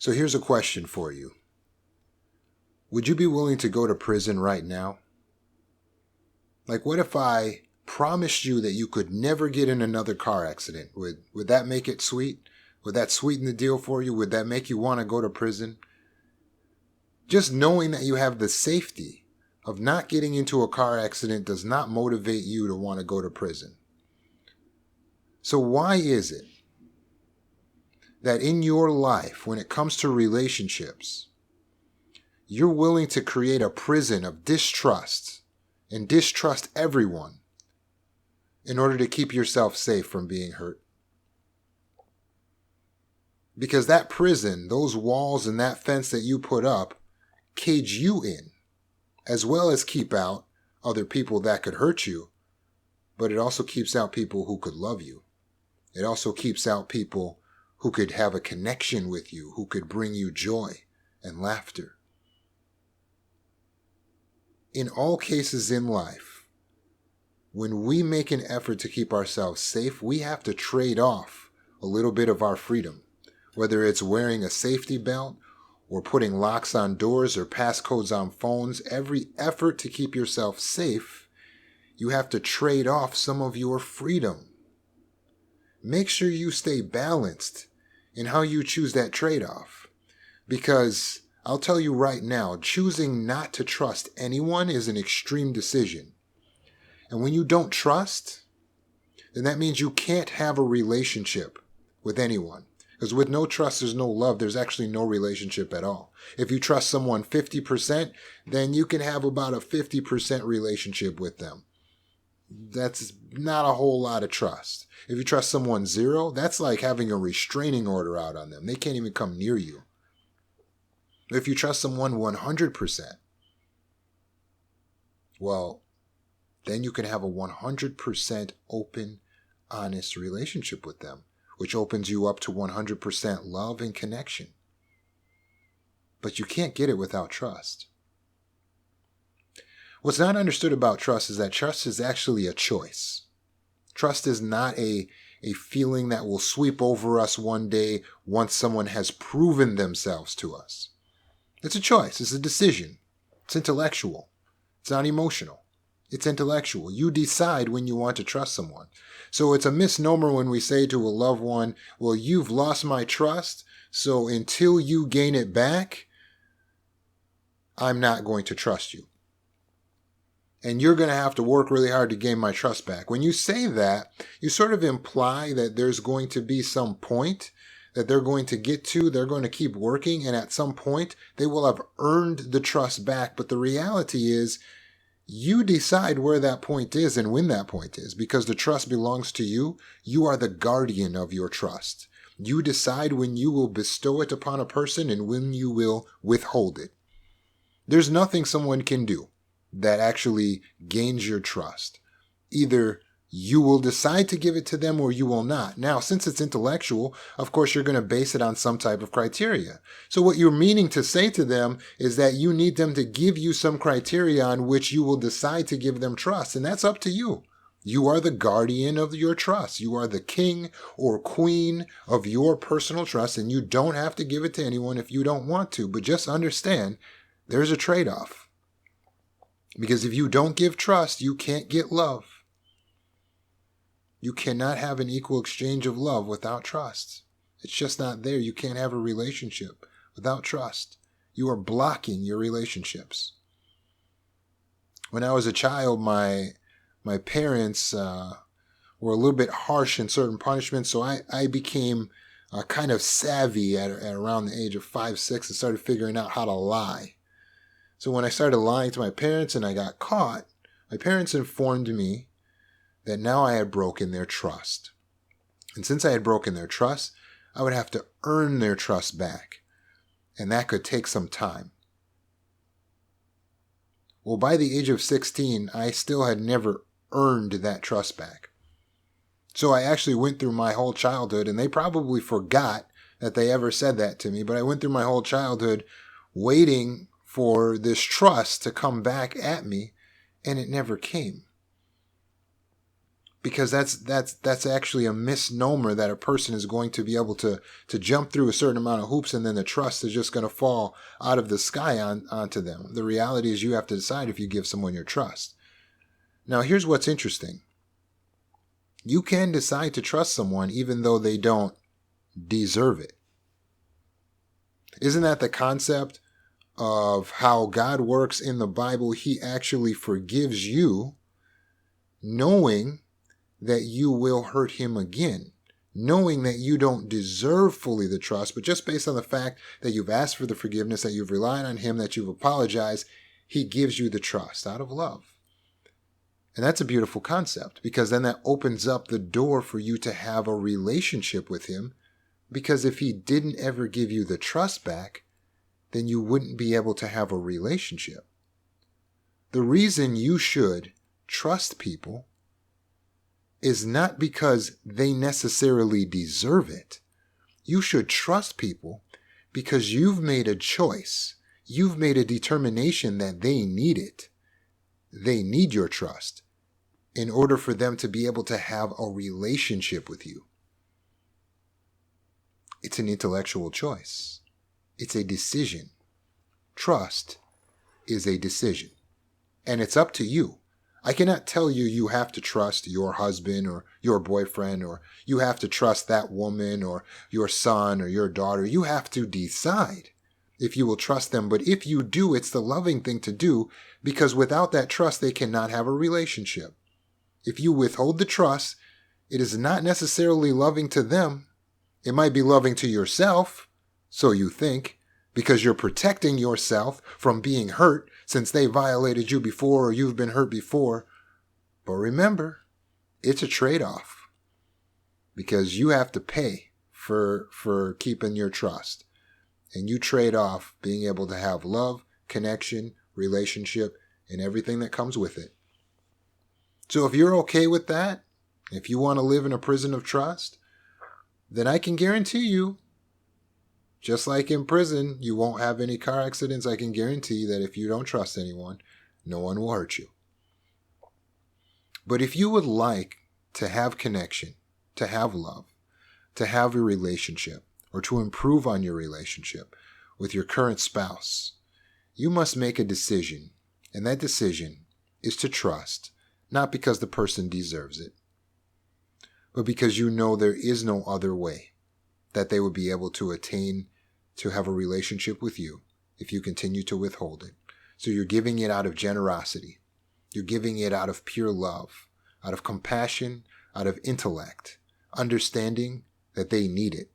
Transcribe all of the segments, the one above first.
So here's a question for you. Would you be willing to go to prison right now? Like, what if I promised you that you could never get in another car accident? Would that make it sweet? Would that sweeten the deal for you? Would that make you want to go to prison? Just knowing that you have the safety of not getting into a car accident does not motivate you to want to go to prison. So why is it that in your life, when it comes to relationships, you're willing to create a prison of distrust and distrust everyone in order to keep yourself safe from being hurt? Because that prison, those walls and that fence that you put up, cage you in, as well as keep out other people that could hurt you, but it also keeps out people who could love you. It also keeps out people who could have a connection with you, who could bring you joy and laughter. In all cases in life, when we make an effort to keep ourselves safe, we have to trade off a little bit of our freedom, whether it's wearing a safety belt or putting locks on doors or passcodes on phones. Every effort to keep yourself safe, you have to trade off some of your freedom. Make sure you stay balanced in how you choose that trade-off. Because I'll tell you right now, choosing not to trust anyone is an extreme decision. And when you don't trust, then that means you can't have a relationship with anyone. Because with no trust, there's no love. There's actually no relationship at all. If you trust someone 50%, then you can have about a 50% relationship with them. That's not a whole lot of trust. If you trust someone 0, that's like having a restraining order out on them. They can't even come near you. If you trust someone 100%, well, then you can have a 100% open, honest relationship with them, which opens you up to 100% love and connection. But you can't get it without trust. What's not understood about trust is that trust is actually a choice. Trust is not a feeling that will sweep over us one day once someone has proven themselves to us. It's a choice. It's a decision. It's intellectual. It's not emotional. It's intellectual. You decide when you want to trust someone. So it's a misnomer when we say to a loved one, well, you've lost my trust, so until you gain it back, I'm not going to trust you. And you're going to have to work really hard to gain my trust back. When you say that, you sort of imply that there's going to be some point that they're going to get to. They're going to keep working, and at some point, they will have earned the trust back. But the reality is, you decide where that point is and when that point is, because the trust belongs to you. You are the guardian of your trust. You decide when you will bestow it upon a person and when you will withhold it. There's nothing someone can do that actually gains your trust. Either you will decide to give it to them or you will not. Now, since it's intellectual, of course, you're going to base it on some type of criteria. So what you're meaning to say to them is that you need them to give you some criteria on which you will decide to give them trust. And that's up to you. You are the guardian of your trust. You are the king or queen of your personal trust, and you don't have to give it to anyone if you don't want to. But just understand, there's a trade-off. Because if you don't give trust, you can't get love. You cannot have an equal exchange of love without trust. It's just not there. You can't have a relationship without trust. You are blocking your relationships. When I was a child, my parents were a little bit harsh in certain punishments, so I became kind of savvy at around the age of 5, 6 and started figuring out how to lie. So when I started lying to my parents and I got caught, my parents informed me that now I had broken their trust. And since I had broken their trust, I would have to earn their trust back. And that could take some time. Well, by the age of 16, I still had never earned that trust back. So I actually went through my whole childhood, and they probably forgot that they ever said that to me, but I went through my whole childhood waiting for this trust to come back at me, and it never came. because that's actually a misnomer that a person is going to be able to jump through a certain amount of hoops and then the trust is just going to fall out of the sky onto them. The reality is you have to decide if you give someone your trust. Now, here's what's interesting. You can decide to trust someone even though they don't deserve it. Isn't that the concept of how God works in the Bible? He actually forgives you knowing that you will hurt him again, knowing that you don't deserve fully the trust, but just based on the fact that you've asked for the forgiveness, that you've relied on him, that you've apologized, he gives you the trust out of love. And that's a beautiful concept, because then that opens up the door for you to have a relationship with him, because if he didn't ever give you the trust back, then you wouldn't be able to have a relationship. The reason you should trust people is not because they necessarily deserve it. You should trust people because you've made a choice. You've made a determination that they need it. They need your trust in order for them to be able to have a relationship with you. It's an intellectual choice. It's a decision. Trust is a decision. And it's up to you. I cannot tell you you have to trust your husband or your boyfriend, or you have to trust that woman or your son or your daughter. You have to decide if you will trust them. But if you do, it's the loving thing to do, because without that trust, they cannot have a relationship. If you withhold the trust, it is not necessarily loving to them. It might be loving to yourself, so you think, because you're protecting yourself from being hurt since they violated you before or you've been hurt before. But remember, it's a trade-off, because you have to pay for keeping your trust. And you trade off being able to have love, connection, relationship, and everything that comes with it. So if you're okay with that, if you want to live in a prison of trust, then I can guarantee you, just like in prison, you won't have any car accidents. I can guarantee that if you don't trust anyone, no one will hurt you. But if you would like to have connection, to have love, to have a relationship, or to improve on your relationship with your current spouse, you must make a decision. And that decision is to trust, not because the person deserves it, but because you know there is no other way that they would be able to attain to have a relationship with you if you continue to withhold it. So you're giving it out of generosity. You're giving it out of pure love, out of compassion, out of intellect, understanding that they need it.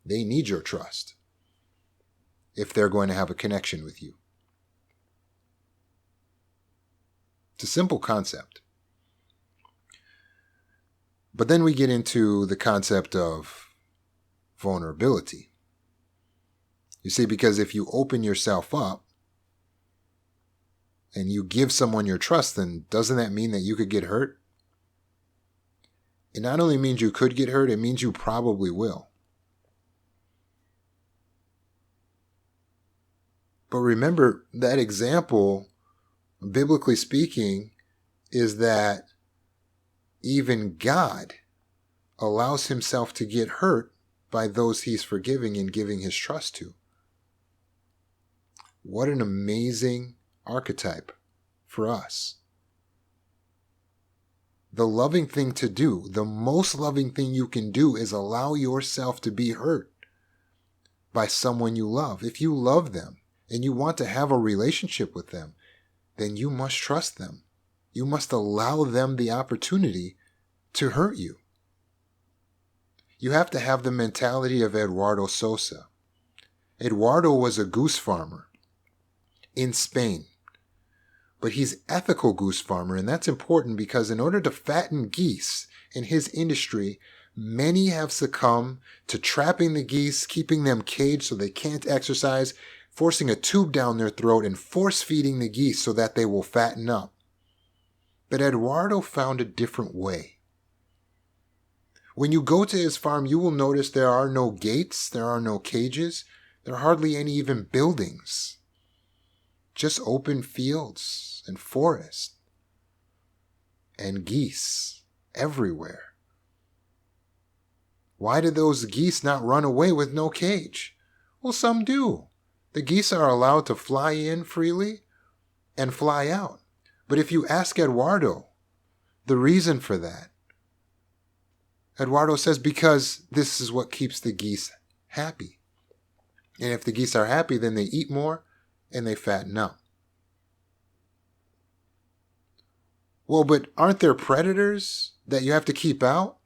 They need your trust if they're going to have a connection with you. It's a simple concept. But then we get into the concept of vulnerability. You see, because if you open yourself up and you give someone your trust, then doesn't that mean that you could get hurt? It not only means you could get hurt, it means you probably will. But remember, that example, biblically speaking, is that even God allows himself to get hurt by those he's forgiving and giving his trust to. What an amazing archetype for us. The loving thing to do, the most loving thing you can do, is allow yourself to be hurt by someone you love. If you love them and you want to have a relationship with them, then you must trust them. You must allow them the opportunity to hurt you. You have to have the mentality of Eduardo Sosa. Eduardo was a goose farmer in Spain, but he's ethical goose farmer, and that's important because in order to fatten geese in his industry, many have succumbed to trapping the geese, keeping them caged so they can't exercise, forcing a tube down their throat and force feeding the geese so that they will fatten up. But Eduardo found a different way. When you go to his farm, you will notice there are no gates, there are no cages, there are hardly any even buildings. Just open fields and forest and geese everywhere. Why did those geese not run away with no cage? Well, some do. The geese are allowed to fly in freely and fly out. But if you ask Eduardo the reason for that, Eduardo says because this is what keeps the geese happy. And if the geese are happy, then they eat more and they fatten up. Well, but aren't there predators that you have to keep out?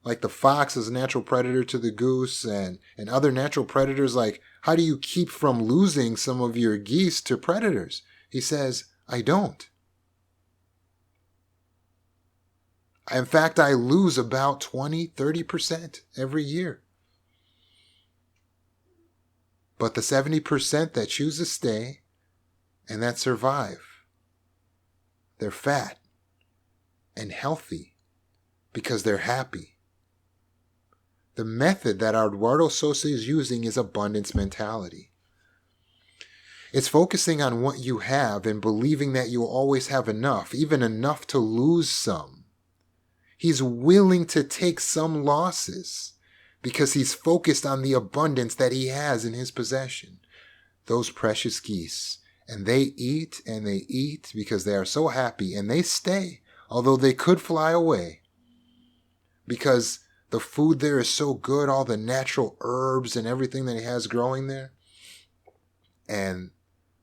Like the fox is a natural predator to the goose and other natural predators. Like, how do you keep from losing some of your geese to predators? He says, I don't. In fact, I lose about 20-30% every year. But the 70% that choose to stay and that survive, they're fat and healthy because they're happy. The method that Eduardo Sosa is using is abundance mentality. It's focusing on what you have and believing that you'll always have enough, even enough to lose some. He's willing to take some losses because he's focused on the abundance that he has in his possession. Those precious geese. And they eat because they are so happy, and they stay, although they could fly away, because the food there is so good, all the natural herbs and everything that he has growing there. And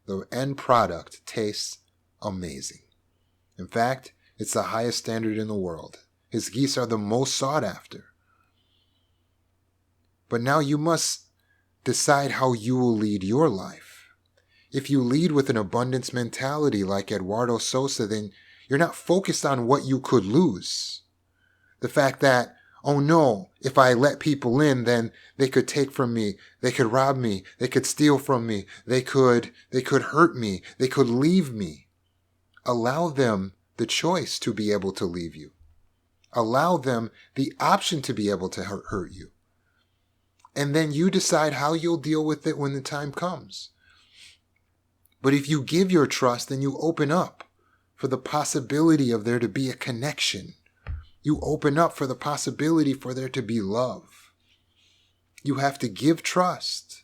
the end product tastes amazing. In fact, it's the highest standard in the world. His geese are the most sought after. But now you must decide how you will lead your life. If you lead with an abundance mentality like Eduardo Sosa, then you're not focused on what you could lose. The fact that, oh no, if I let people in, then they could take from me, they could rob me, they could steal from me, they could hurt me, they could leave me. Allow them the choice to be able to leave you. Allow them the option to be able to hurt you. And then you decide how you'll deal with it when the time comes. But if you give your trust, then you open up for the possibility of there to be a connection. You open up for the possibility for there to be love. You have to give trust.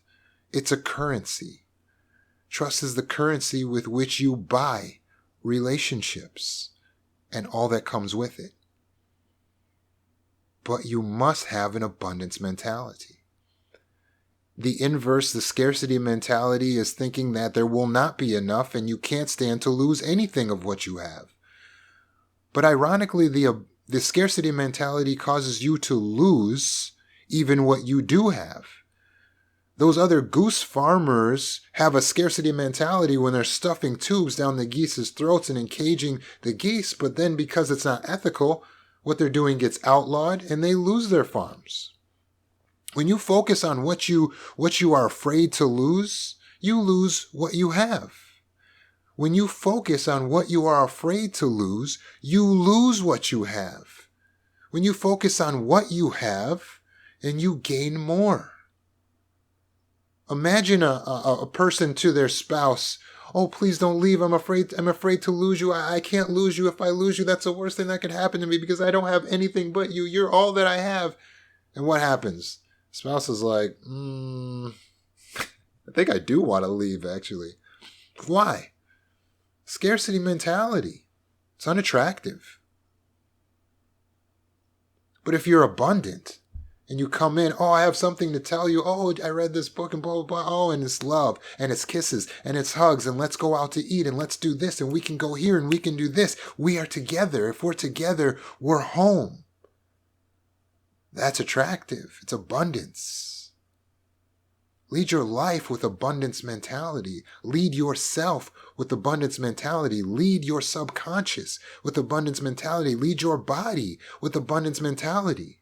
It's a currency. Trust is the currency with which you buy relationships and all that comes with it. But you must have an abundance mentality. The inverse, the scarcity mentality, is thinking that there will not be enough and you can't stand to lose anything of what you have. But ironically, the scarcity mentality causes you to lose even what you do have. Those other goose farmers have a scarcity mentality when they're stuffing tubes down the geese's throats and encaging the geese, but then because it's not ethical, what they're doing gets outlawed and they lose their farms. When you focus on what you are afraid to lose, you lose what you have. When you focus on what you are afraid to lose, you lose what you have. When you focus on what you have, and you gain more. Imagine a person to their spouse, oh, please don't leave. I'm afraid to lose you. I can't lose you. If I lose you, that's the worst thing that could happen to me because I don't have anything but you. You're all that I have. And what happens? Spouse is like, I think I do want to leave, actually. Why? Scarcity mentality. It's unattractive. But if you're abundant and you come in, oh, I have something to tell you. Oh, I read this book and blah, blah, blah. Oh, and it's love and it's kisses and it's hugs and let's go out to eat and let's do this and we can go here and we can do this. We are together. If we're together, we're home. That's attractive. It's abundance. Lead your life with abundance mentality. Lead yourself with abundance mentality. Lead your subconscious with abundance mentality. Lead your body with abundance mentality.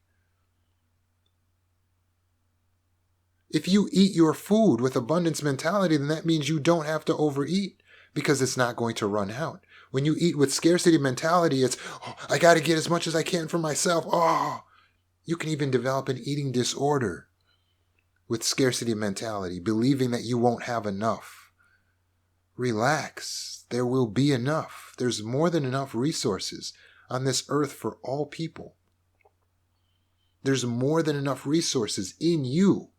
If you eat your food with abundance mentality, then that means you don't have to overeat because it's not going to run out. When you eat with scarcity mentality, it's, oh, I got to get as much as I can for myself. Oh, you can even develop an eating disorder with scarcity mentality, believing that you won't have enough. Relax. There will be enough. There's more than enough resources. on this earth for all people. There's more than enough resources in you.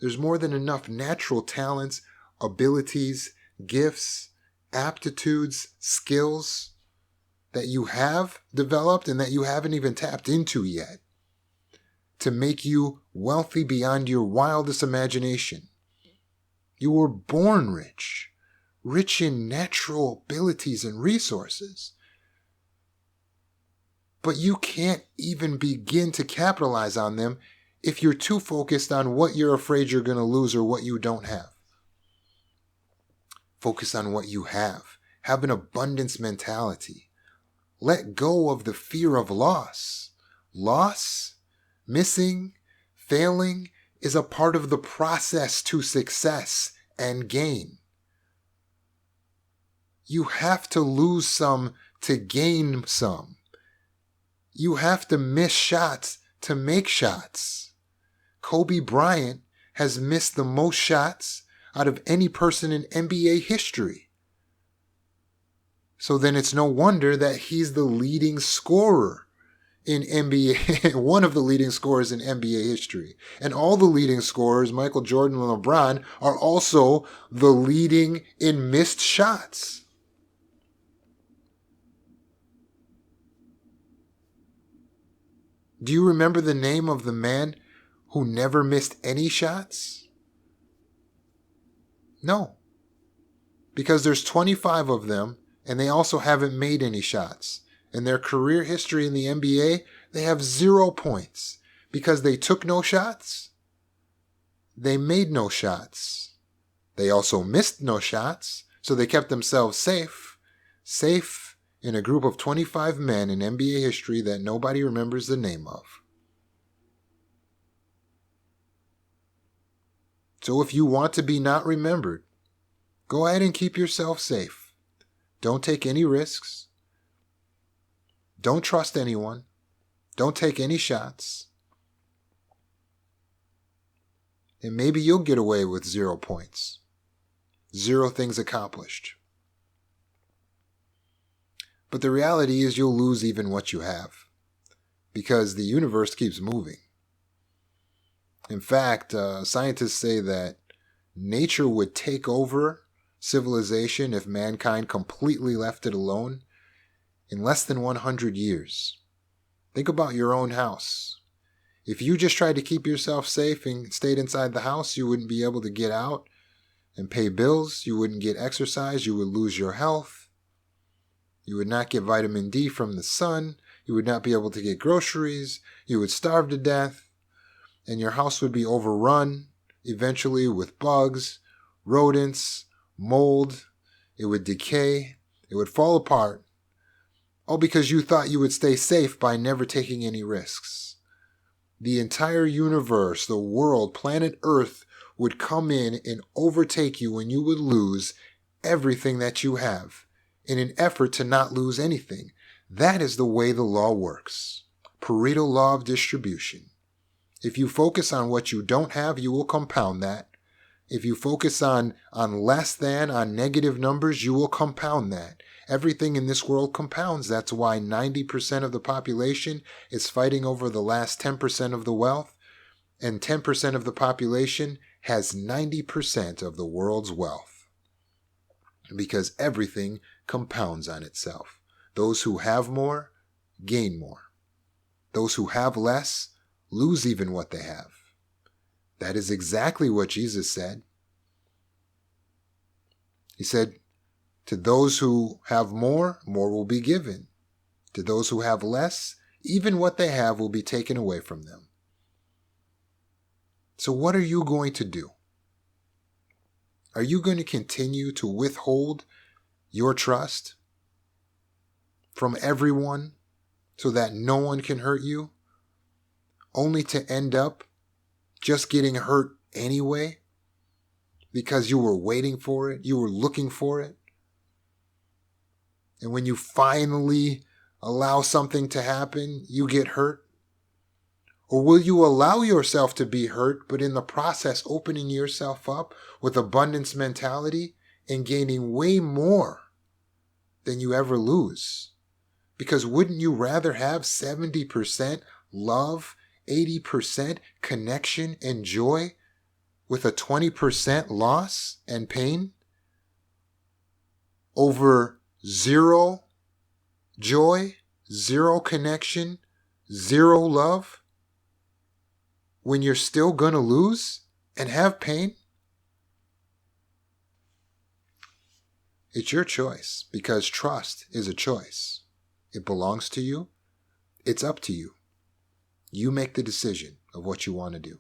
There's more than enough natural talents, abilities, gifts, aptitudes, skills that you have developed and that you haven't even tapped into yet to make you wealthy beyond your wildest imagination. You were born rich, rich in natural abilities and resources. But you can't even begin to capitalize on them if you're too focused on what you're afraid you're going to lose or what you don't have. Focus on what you have. Have an abundance mentality. Let go of the fear of loss. Loss, missing, failing is a part of the process to success and gain. You have to lose some to gain some. You have to miss shots to make shots. Kobe Bryant has missed the most shots out of any person in NBA history. So then it's no wonder that he's the leading scorer in NBA, one of the leading scorers in NBA history. And all the leading scorers, Michael Jordan and LeBron, are also the leading in missed shots. Do you remember the name of the man who never missed any shots? No. Because there's 25 of them, and they also haven't made any shots. In their career history in the NBA, they have 0 points. Because they took no shots, they made no shots. They also missed no shots, so they kept themselves safe. Safe in a group of 25 men in NBA history that nobody remembers the name of. So if you want to be not remembered, go ahead and keep yourself safe. Don't take any risks. Don't trust anyone. Don't take any shots. And maybe you'll get away with 0 points. 0 things accomplished. But the reality is you'll lose even what you have, because the universe keeps moving. In fact, scientists say that nature would take over civilization if mankind completely left it alone in less than 100 years. Think about your own house. If you just tried to keep yourself safe and stayed inside the house, you wouldn't be able to get out and pay bills. You wouldn't get exercise. You would lose your health. You would not get vitamin D from the sun. You would not be able to get groceries. You would starve to death. And your house would be overrun eventually with bugs, rodents, mold. It would decay. It would fall apart. All because you thought you would stay safe by never taking any risks. The entire universe, the world, planet Earth would come in and overtake you, and you would lose everything that you have in an effort to not lose anything. That is the way the law works. Pareto law of distribution. If you focus on what you don't have, you will compound that. If you focus on less than, on negative numbers, you will compound that. Everything in this world compounds. That's why 90% of the population is fighting over the last 10% of the wealth, and 10% of the population has 90% of the world's wealth. Because everything compounds on itself. Those who have more, gain more. Those who have less, lose even what they have. That is exactly what Jesus said. He said, to those who have more, more will be given. To those who have less, even what they have will be taken away from them. So what are you going to do? Are you going to continue to withhold your trust from everyone so that no one can hurt you, only to end up just getting hurt anyway because you were waiting for it, you were looking for it? And when you finally allow something to happen, you get hurt? Or will you allow yourself to be hurt, but in the process opening yourself up with abundance mentality and gaining way more than you ever lose? Because wouldn't you rather have 70% love, 80% connection and joy with a 20% loss and pain over zero joy, zero connection, zero love, when you're still going to lose and have pain? It's your choice, because trust is a choice. It belongs to you. It's up to you. You make the decision of what you want to do.